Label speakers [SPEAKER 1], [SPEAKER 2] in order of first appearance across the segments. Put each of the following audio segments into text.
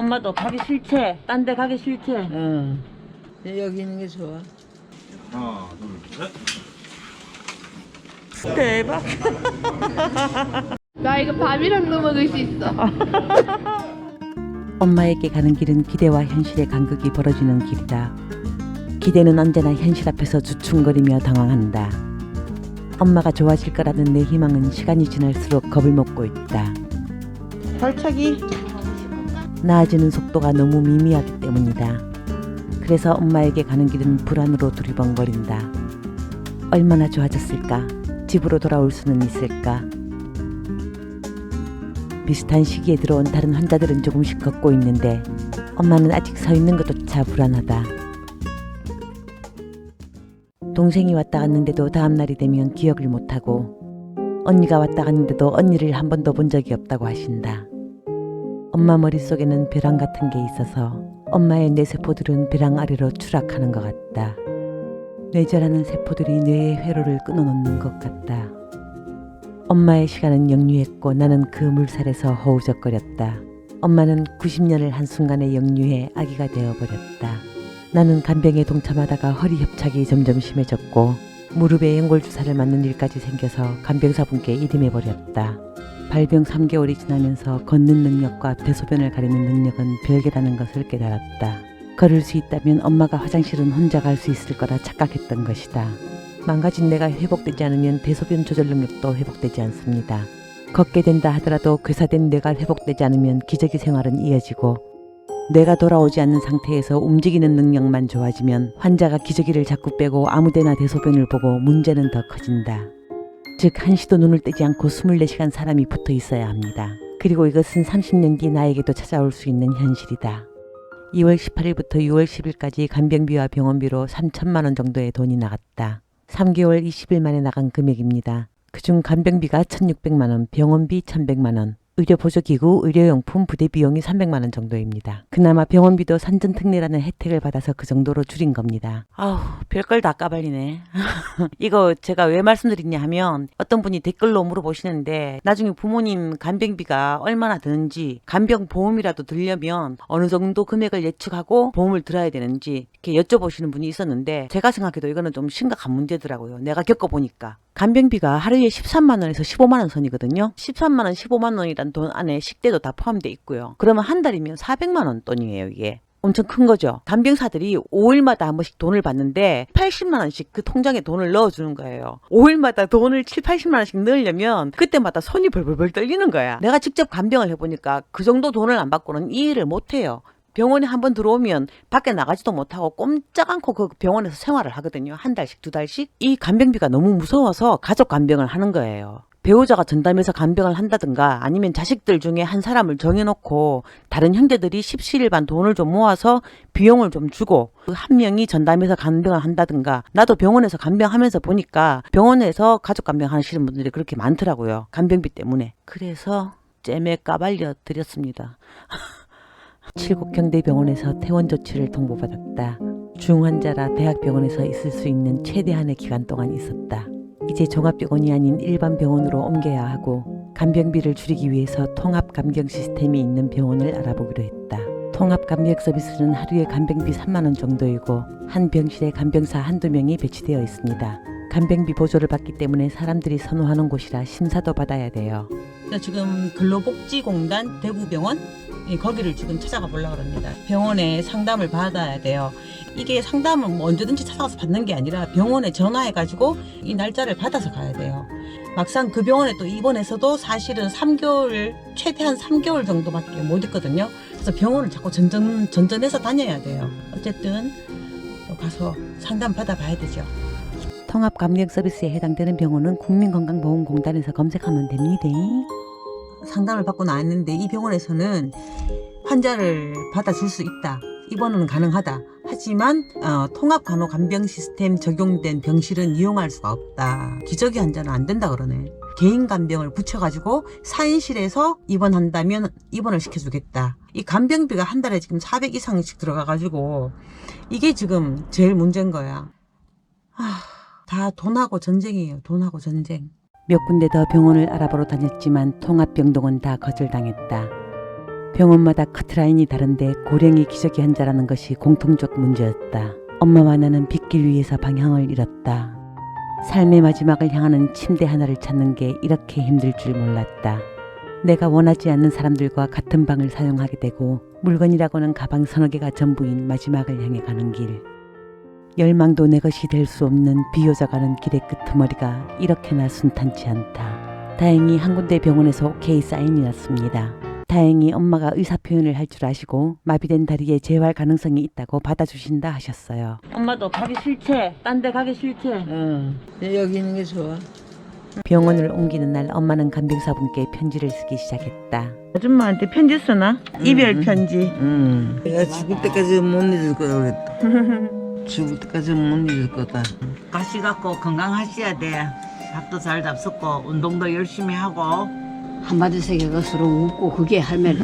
[SPEAKER 1] 엄마도 가기 싫지? 딴 데 가기 싫지?
[SPEAKER 2] 응. 여기 있는 게 좋아.
[SPEAKER 3] 하나, 둘, 셋.
[SPEAKER 1] 대박.
[SPEAKER 4] 나 이거 밥이랑도 먹을 수 있어.
[SPEAKER 5] 엄마에게 가는 길은 기대와 현실의 간극이 벌어지는 길이다. 기대는 언제나 현실 앞에서 주춤거리며 당황한다. 엄마가 좋아질 거라는 내 희망은 시간이 지날수록 겁을 먹고 있다.
[SPEAKER 1] 발차기.
[SPEAKER 5] 나아지는 속도가 너무 미미하기 때문이다. 그래서 엄마에게 가는 길은 불안으로 두리번거린다. 얼마나 좋아졌을까? 집으로 돌아올 수는 있을까? 비슷한 시기에 들어온 다른 환자들은 조금씩 걷고 있는데 엄마는 아직 서 있는 것조차 불안하다. 동생이 왔다 갔는데도 다음 날이 되면 기억을 못하고 언니가 왔다 갔는데도 언니를 한 번도 본 적이 없다고 하신다. 엄마 머릿속에는 벼랑 같은 게 있어서 엄마의 뇌세포들은 벼랑 아래로 추락하는 것 같다. 뇌절하는 세포들이 뇌의 회로를 끊어놓는 것 같다. 엄마의 시간은 역류했고 나는 그 물살에서 허우적거렸다. 엄마는 90년을 한순간에 역류해 아기가 되어버렸다. 나는 간병에 동참하다가 허리 협착이 점점 심해졌고 무릎에 연골주사를 맞는 일까지 생겨서 간병사분께 일임해버렸다. 발병 3개월이 지나면서 걷는 능력과 대소변을 가리는 능력은 별개라는 것을 깨달았다. 걸을 수 있다면 엄마가 화장실은 혼자 갈 수 있을 거라 착각했던 것이다. 망가진 뇌가 회복되지 않으면 대소변 조절 능력도 회복되지 않습니다. 걷게 된다 하더라도 괴사된 뇌가 회복되지 않으면 기저귀 생활은 이어지고 뇌가 돌아오지 않는 상태에서 움직이는 능력만 좋아지면 환자가 기저귀를 자꾸 빼고 아무데나 대소변을 보고 문제는 더 커진다. 즉 한시도 눈을 떼지 않고 24시간 사람이 붙어 있어야 합니다. 그리고 이것은 30년 뒤 나에게도 찾아올 수 있는 현실이다. 2월 18일부터 6월 10일까지 간병비와 병원비로 3천만 원 정도의 돈이 나갔다. 3개월 20일 만에 나간 금액입니다. 그중 간병비가 1,600만 원, 병원비 1,100만 원, 의료보조기구, 의료용품, 부대 비용이 300만 원 정도입니다. 그나마 병원비도 산전특례라는 혜택을 받아서 그 정도로 줄인 겁니다. 아우, 별걸 다 까발리네. 이거 제가 왜 말씀드리냐 하면 어떤 분이 댓글로 물어보시는데 나중에 부모님 간병비가 얼마나 드는지 간병보험이라도 들려면 어느 정도 금액을 예측하고 보험을 들어야 되는지 이렇게 여쭤보시는 분이 있었는데 제가 생각해도 이거는 좀 심각한 문제더라고요. 내가 겪어보니까. 간병비가 하루에 13만 원에서 15만 원 선이거든요. 13만 원, 15만 원이란 돈 안에 식대도 다 포함되어 있고요. 그러면 한 달이면 400만 원 돈이에요, 이게. 엄청 큰 거죠. 간병사들이 5일마다 한 번씩 돈을 받는데 80만 원씩 그 통장에 돈을 넣어주는 거예요. 5일마다 돈을 7, 80만 원씩 넣으려면 그때마다 손이 벌벌벌 떨리는 거야. 내가 직접 간병을 해보니까 그 정도 돈을 안 받고는 이 일을 못해요. 병원에 한번 들어오면 밖에 나가지도 못하고 꼼짝 않고 그 병원에서 생활을 하거든요. 한 달씩, 두 달씩. 이 간병비가 너무 무서워서 가족 간병을 하는 거예요. 배우자가 전담해서 간병을 한다든가 아니면 자식들 중에 한 사람을 정해놓고 다른 형제들이 십시일반 돈을 좀 모아서 비용을 좀 주고 그 한 명이 전담해서 간병을 한다든가. 나도 병원에서 간병하면서 보니까 병원에서 가족 간병 하시는 분들이 그렇게 많더라고요. 간병비 때문에. 그래서 잼에 까발려 드렸습니다. 칠곡경대병원에서 퇴원 조치를 통보받았다. 중환자라 대학병원에서 있을 수 있는 최대한의 기간 동안 있었다. 이제 종합병원이 아닌 일반 병원으로 옮겨야 하고 간병비를 줄이기 위해서 통합간병 시스템이 있는 병원을 알아보기로 했다. 통합간병 서비스는 하루에 간병비 3만 원 정도이고 한 병실에 간병사 한두 명이 배치되어 있습니다. 간병비 보조를 받기 때문에 사람들이 선호하는 곳이라 심사도 받아야 돼요. 지금 근로복지공단 대구병원 거기를 지금 찾아가 보려고 합니다. 병원에 상담을 받아야 돼요. 이게 상담을 뭐 언제든지 찾아가서 받는 게 아니라 병원에 전화해가지고 이 날짜를 받아서 가야 돼요. 막상 그 병원에 또 입원해서도 사실은 3개월, 최대한 3개월 정도밖에 못 있거든요. 그래서 병원을 자꾸 전전해서 다녀야 돼요. 어쨌든 가서 상담 받아봐야 되죠. 통합감경 서비스에 해당되는 병원은 국민건강보험공단에서 검색하면 됩니다. 상담을 받고 나왔는데 이 병원에서는 환자를 받아줄 수 있다. 입원은 가능하다. 하지만 통합간호간병 시스템 적용된 병실은 이용할 수가 없다. 기저귀 환자는 안 된다 그러네. 개인 간병을 붙여가지고 4인실에서 입원한다면 입원을 시켜주겠다. 이 간병비가 한 달에 지금 400 이상씩 들어가가지고 이게 지금 제일 문제인 거야. 다 돈하고 전쟁이에요. 돈하고 전쟁. 몇 군데 더 병원을 알아보러 다녔지만 통합병동은 다 거절당했다. 병원마다 커트라인이 다른데 고령이 기저귀 환자라는 것이 공통적 문제였다. 엄마와 나는 빗길 위에서 방향을 잃었다. 삶의 마지막을 향하는 침대 하나를 찾는 게 이렇게 힘들 줄 몰랐다. 내가 원하지 않는 사람들과 같은 방을 사용하게 되고 물건이라고는 가방 서너 개가 전부인 마지막을 향해 가는 길. 열망도 내 것이 될 수 없는 비어져가는 길의 끄트머리가 이렇게나 순탄치 않다. 다행히 한 군데 병원에서 오케이 사인이 났습니다. 다행히 엄마가 의사 표현을 할 줄 아시고 마비된 다리에 재활 가능성이 있다고 받아주신다 하셨어요.
[SPEAKER 1] 엄마도 가기 싫지? 딴 데 가기 싫지?
[SPEAKER 2] 여기 있는 게 좋아.
[SPEAKER 5] 병원을 옮기는 날 엄마는 간병사분께 편지를 쓰기 시작했다.
[SPEAKER 1] 아줌마한테 편지 쓰나? 이별 편지.
[SPEAKER 2] 내가 죽을 때까지 못 잊을 거다 그랬다. 죽을 때까지 못 잊을 거다.
[SPEAKER 6] 가시 갖고 건강하셔야 돼. 밥도 잘 잡숫고 운동도 열심히 하고.
[SPEAKER 7] 한마디 세계것으로 웃고 그게 할매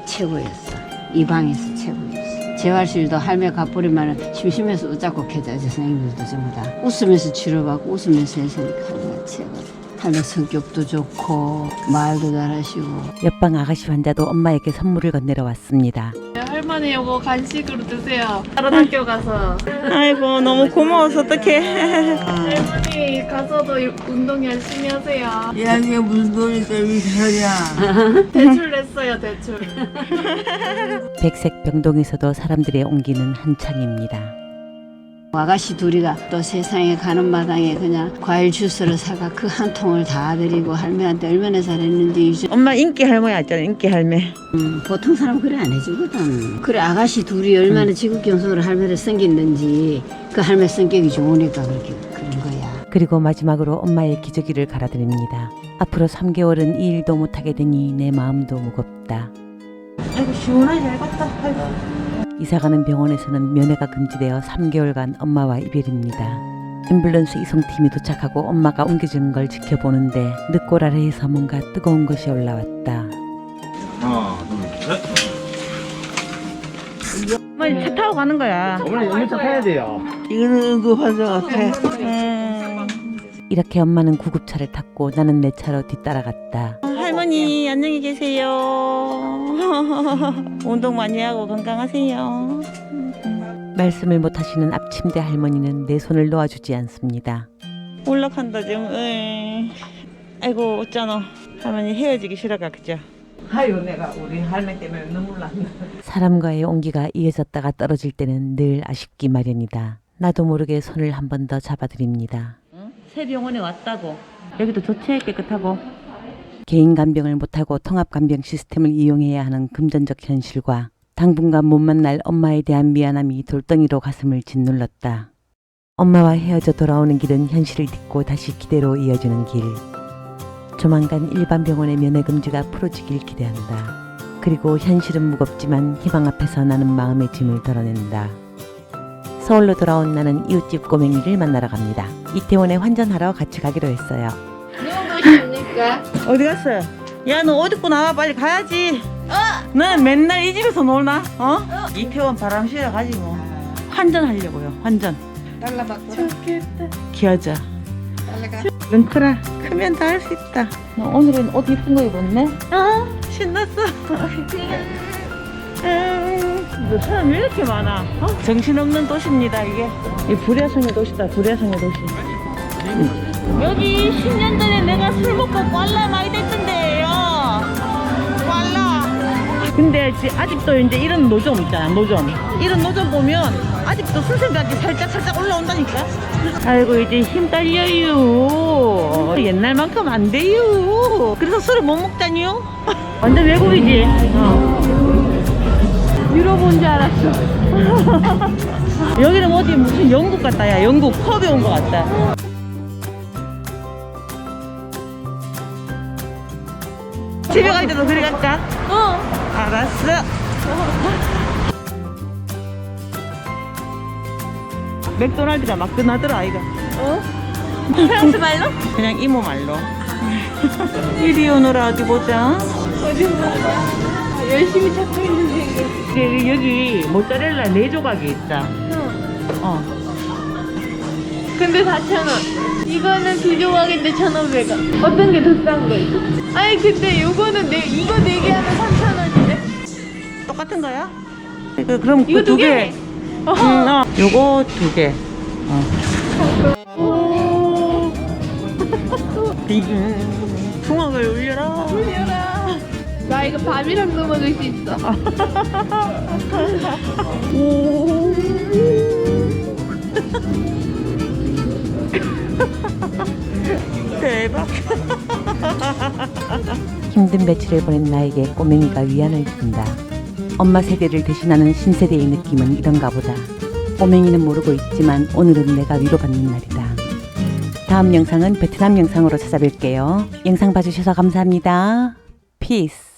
[SPEAKER 7] 최고였어. 이 방에서 최고였어. 재활실도 할매 가버리면 심심해서 웃자고 계좌지 선생님들도 전부 다 웃으면서 치료받고 웃으면서 했으니까 할매가 최고. 할매 성격도 좋고 말도 잘하시고.
[SPEAKER 5] 옆방 아가씨 환자도 엄마에게 선물을 건네러 왔습니다.
[SPEAKER 4] 할머니 이거 간식으로 드세요. 다른 학교 가서.
[SPEAKER 1] 아이고 너무 고마워서 어떡해.
[SPEAKER 4] 할머니 가서도 운동 열심히 하세요.
[SPEAKER 2] 야, 이게 무슨 돈이 때문에 하냐?
[SPEAKER 4] 대출 냈어요, 대출.
[SPEAKER 5] 백색 병동에서도 사람들의 온기는 한창입니다.
[SPEAKER 7] 아가씨 둘이가 또 세상에 가는 마당에 그냥 과일 주스를 사가 그 한 통을 다 드리고 할매한테 얼마나 잘했는지.
[SPEAKER 1] 엄마 인기 할머니 했잖아, 인기 할매.
[SPEAKER 7] 보통 사람 그래 안 해주거든. 그래 아가씨 둘이 얼마나 지극경성으로 할매를 섬겼는지 그 할매 성격이 좋으니까 그렇게 그런 거야.
[SPEAKER 5] 그리고 마지막으로 엄마의 기저귀를 갈아드립니다. 앞으로 3개월은 이 일도 못하게 되니 내 마음도 무겁다.
[SPEAKER 1] 아이고 시원하게 잘 갔다. 아이고.
[SPEAKER 5] 이사가는 병원에서는 면회가 금지되어 3개월간 엄마와 이별입니다. 앰뷸런스 이송팀이 도착하고 엄마가 옮겨지는 걸 지켜보는데 늦고 아래에서 뭔가 뜨거운 것이 올라왔다.
[SPEAKER 3] 하나, 둘, 셋.
[SPEAKER 1] 어머니 차 타고 가는 거야.
[SPEAKER 3] 어머니 연료차 타야 돼요.
[SPEAKER 2] 이거는 그 환자 같아.
[SPEAKER 5] 이렇게 엄마는 구급차를 탔고 나는 내 차로 뒤따라갔다.
[SPEAKER 1] 할머니 안녕히 계세요. 운동 많이 하고 건강하세요.
[SPEAKER 5] 말씀을 못하시는 앞침대 할머니는 내 손을 놓아주지 않습니다.
[SPEAKER 1] 올라간다 지금. 아이고 어쩌노. 할머니 헤어지기 싫어가 그죠?
[SPEAKER 2] 아유, 내가 우리 할매 때문에 눈물 난다.
[SPEAKER 5] 사람과의 온기가 이어졌다가 떨어질 때는 늘 아쉽기 마련이다. 나도 모르게 손을 한 번 더 잡아드립니다.
[SPEAKER 1] 새 병원에 왔다고. 여기도 좋지 깨끗하고.
[SPEAKER 5] 개인 간병을 못하고 통합 간병 시스템을 이용해야 하는 금전적 현실과 당분간 못 만날 엄마에 대한 미안함이 돌덩이로 가슴을 짓눌렀다. 엄마와 헤어져 돌아오는 길은 현실을 딛고 다시 기대로 이어지는 길. 조만간 일반 병원의 면회 금지가 풀어지길 기대한다. 그리고 현실은 무겁지만 희망 앞에서 나는 마음의 짐을 덜어낸다. 서울로 돌아온 나는 이웃집 꼬맹이를 만나러 갑니다. 이태원에 환전하러 같이 가기로 했어요.
[SPEAKER 4] 누구 계십니까?
[SPEAKER 1] 어디 갔어요? 야 너 옷 입고 나와 빨리 가야지. 넌 맨날 이 집에서 놀나? 이태원 바람 쐬러 가지 뭐. 환전하려고요. 환전.
[SPEAKER 2] 달라 바꿔.
[SPEAKER 4] 좋겠다.
[SPEAKER 1] 기어자. 뭉크라 크면 다 할 수 있다. 너 오늘은 옷 이쁜 거 입었네? 신났어. 너 사람 왜 이렇게 많아? 정신없는 도시입니다 이게. 이 불야성의 도시다. 불야성의 도시. 여기 10년 전에 내가 술 먹고 꽐라 많이 됐던데요. 꽐라. 근데 아직도 이제 이런 노점 있잖아. 노점. 이런 노점 보면 아직도 술 생각이 살짝 올라온다니까. 아이고 이제 힘 딸려요. 옛날만큼 안 돼요. 그래서 술을 못 먹다니요. 완전 외국이지.
[SPEAKER 4] 유럽 온 줄 알았어.
[SPEAKER 1] 여기는 어디 무슨 영국 같다. 야 영국 펍에 온 것 같다. 집에 갈 때도 그래 갈까? 알았어. 맥도날드가 막 끝나더라 아이가. 프랑스 말로? 그냥 이모 말로. 이리 오너라 어디 보자.
[SPEAKER 4] 어디 보자. 열심히 찾고 있는
[SPEAKER 1] 여기 모짜렐라 4조각이 있다.
[SPEAKER 4] 근데 4,000원. 이거는 2조각인데 1,500원. 어떤 게 더 싼 거 있어? 아니 근데 요거는 이거 4개 하면 3,000원인데?
[SPEAKER 1] 똑같은 거야? 그럼
[SPEAKER 4] 이거
[SPEAKER 1] 그 두 개. 요거 두 개. 풍악을 울려라.
[SPEAKER 4] 나 이거 밥이랑도 먹을 수 있어.
[SPEAKER 1] 대박.
[SPEAKER 5] 힘든 며칠을 보낸 나에게 꼬맹이가 위안을 준다. 엄마 세대를 대신하는 신세대의 느낌은 이런가 보다. 꼬맹이는 모르고 있지만 오늘은 내가 위로받는 날이다. 다음 영상은 베트남 영상으로 찾아뵐게요. 영상 봐주셔서 감사합니다. 피스.